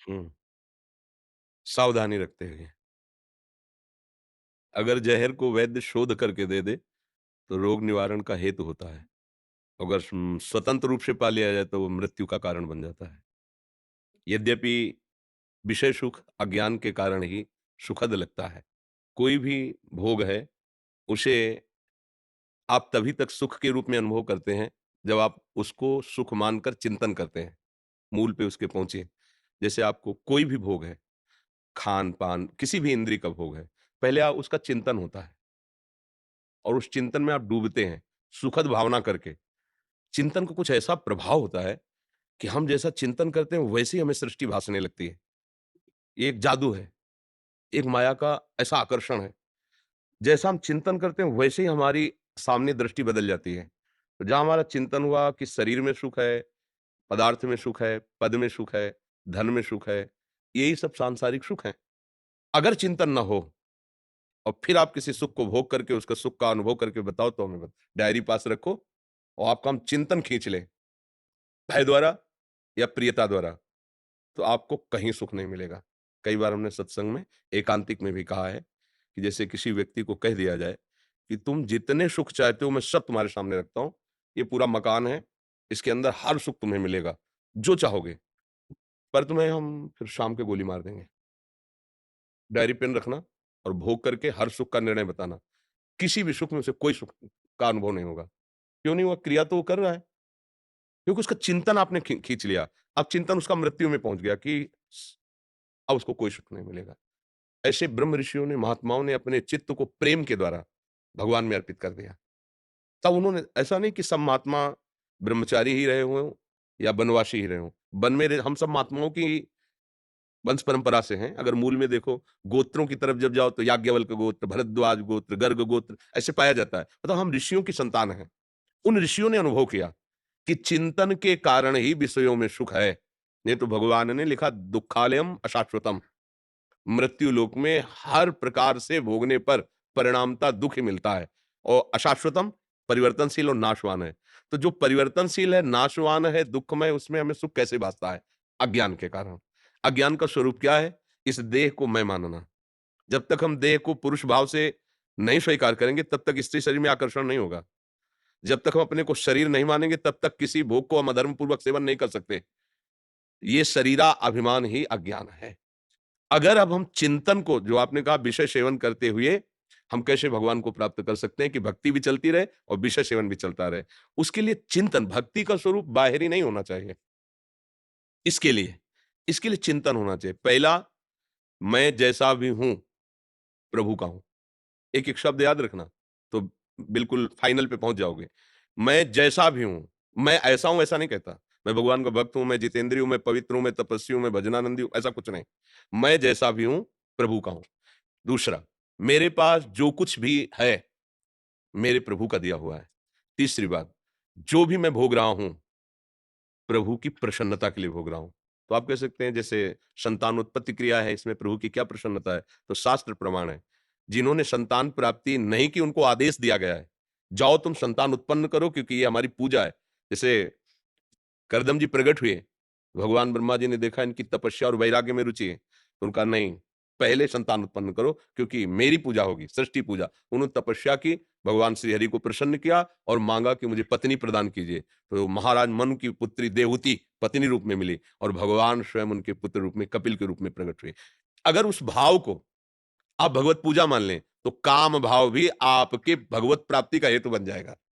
हुँ। सावधानी रखते हुए, अगर ज़हर को वैद्य शोध करके दे दे, तो रोग निवारण का हेतु होता है। अगर स्वतंत्र रूप से पा लिया जाए, तो वो मृत्यु का कारण बन जाता है। यद्यपि विषय सुख अज्ञान के कारण ही सुखद लगता है। कोई भी भोग है, उसे आप तभी तक सुख के रूप में अनुभव करते हैं, जब आप उसको सुख मानकर चिंतन करते हैं, मूल पे उसके पहुँचे। जैसे आपको कोई भी भोग है, खान-पान, किसी भी इंद्रिय का भोग है, पहले उसका चिंतन होता है और उस चिंतन में आप डूबते हैं, सुखद भावना करके। चिंतन का कुछ ऐसा प्रभाव होता है कि हम जैसा चिंतन करते हैं, वैसे ही हमें सृष्टि भासने लगती है। ये एक जादू है, एक माया का ऐसा आकर्षण है। जैसा हम चिंतन करते हैं, वैसे ही हमारी सामने दृष्टि बदल जाती है। तो जहाँ हमारा चिंतन हुआ कि शरीर में सुख है, पदार्थ में सुख है, पद में सुख है, धन में सुख है, यही सब सांसारिक सुख हैं। अगर चिंतन ना हो और फिर आप किसी सुख को भोग करके उसका सुख का अनुभव करके बताओ, तो हमें डायरी पास रखो और आपका हम चिंतन खींच लें, भय द्वारा या प्रियता द्वारा, तो आपको कहीं सुख नहीं मिलेगा। कई बार हमने सत्संग में, एकांतिक में भी कहा है कि जैसे किसी व्यक्ति को कह दिया जाए कि तुम जितने सुख चाहते हो, मैं सब तुम्हारे सामने रखता हूँ। ये पूरा मकान है, इसके अंदर हर सुख तुम्हें मिलेगा, जो चाहोगे, पर तुम्हें हम फिर शाम को गोली मार देंगे। डायरी पेन रखना और भोग करके हर सुख का निर्णय बताना। किसी भी सुख में उसे कोई सुख का अनुभव नहीं होगा। क्यों नहीं हुआ? क्रिया तो वो कर रहा है, क्योंकि उसका चिंतन आपने खींच लिया। अब चिंतन उसका मृत्यु में पहुँच गया कि अब उसको कोई सुख नहीं मिलेगा। ऐसे ब्रह्म ऋषियों ने, महात्माओं ने अपने चित्त को प्रेम के द्वारा भगवान में अर्पित कर दिया। तब उन्होंने, ऐसा नहीं कि सब महात्मा ब्रह्मचारी ही रहे हों या वनवासी ही रहे हों। वन में हम सब महात्माओं की वंश परंपरा से हैं। अगर मूल में देखो, गोत्रों की तरफ जब जाओ तो याज्ञवल्क्य गोत्र, भरद्वाज गोत्र, गर्ग गोत्र ऐसे पाया जाता है। मतलब हम ऋषियों की संतान हैं। उन ऋषियों ने अनुभव किया कि चिंतन के कारण ही विषयों में सुख है। नहीं तो भगवान ने लिखा दुःखालयम अशाश्वतम। मृत्यु लोक में हर प्रकार से भोगने पर परिणामता दुःख ही मिलता है और अशाश्वतम, परिवर्तनशील और नाशवान है। तो जो परिवर्तनशील है, नाशवान है, दुःखमय, उसमें हमें सुख कैसे भासता है? अज्ञान के कारण। अज्ञान का स्वरूप क्या है? इस देह को मैं मानना। जब तक हम देह को पुरुष भाव से नहीं स्वीकार करेंगे, तब तक स्त्री शरीर में आकर्षण नहीं होगा। जब तक हम अपने को शरीर नहीं मानेंगे, तब तक किसी भोग को हम अधर्म पूर्वक सेवन नहीं कर सकते। ये शरीरा अभिमान ही अज्ञान है। अगर अब हम चिंतन को, जो आपने कहा विषय सेवन करते हुए हम कैसे भगवान को प्राप्त कर सकते हैं कि भक्ति भी चलती रहे और विषय सेवन भी चलता रहे। उसके लिए चिंतन, भक्ति का स्वरूप बाहरी नहीं होना चाहिए। इसके लिए इसके लिए चिंतन होना चाहिए। पहला, मैं जैसा भी हूं, प्रभु का हूं। एक एक शब्द याद रखना, तो बिल्कुल फाइनल पे पहुंच जाओगे। मैं जैसा भी हूं, मैं ऐसा हूं ऐसा नहीं कहता। मैं भगवान का भक्त हूं, मैं जितेंद्रिय हूं, मैं पवित्र हूं, मैं तपस्वी हूं, मैं भजनानंदी हूं, ऐसा कुछ नहीं। मैं जैसा भी हूं, प्रभु का हूं। दूसरा, मेरे पास जो कुछ भी है, मेरे प्रभु का दिया हुआ है। तीसरी बात, जो भी मैं भोग रहा हूँ, प्रभु की प्रसन्नता के लिए भोग रहा हूँ। तो आप कह सकते हैं जैसे संतान उत्पत्ति क्रिया है, इसमें प्रभु की क्या प्रसन्नता है? तो शास्त्र प्रमाण है। जिन्होंने संतान प्राप्ति नहीं की, उनको आदेश दिया गया है, जाओ तुम संतान उत्पन्न करो क्योंकि ये हमारी पूजा है। जैसे करदम जी प्रकट हुए, भगवान ब्रह्मा जी ने देखा इनकी तपस्या और वैराग्य में रुचि है, तो उनका नहीं, पहले संतान उत्पन्न करो क्योंकि मेरी पूजा होगी, सृष्टि पूजा। उन्होंने तपस्या की, भगवान श्री हरि को प्रसन्न किया और मांगा कि मुझे पत्नी प्रदान कीजिए। तो महाराज मनु की पुत्री देवहूति पत्नी रूप में मिली और भगवान स्वयं उनके पुत्र रूप में, कपिल के रूप में प्रकट हुए। अगर उस भाव को आप भगवत पूजा मान लें, तो काम भाव भी आपके भगवत प्राप्ति का हेतु बन जाएगा।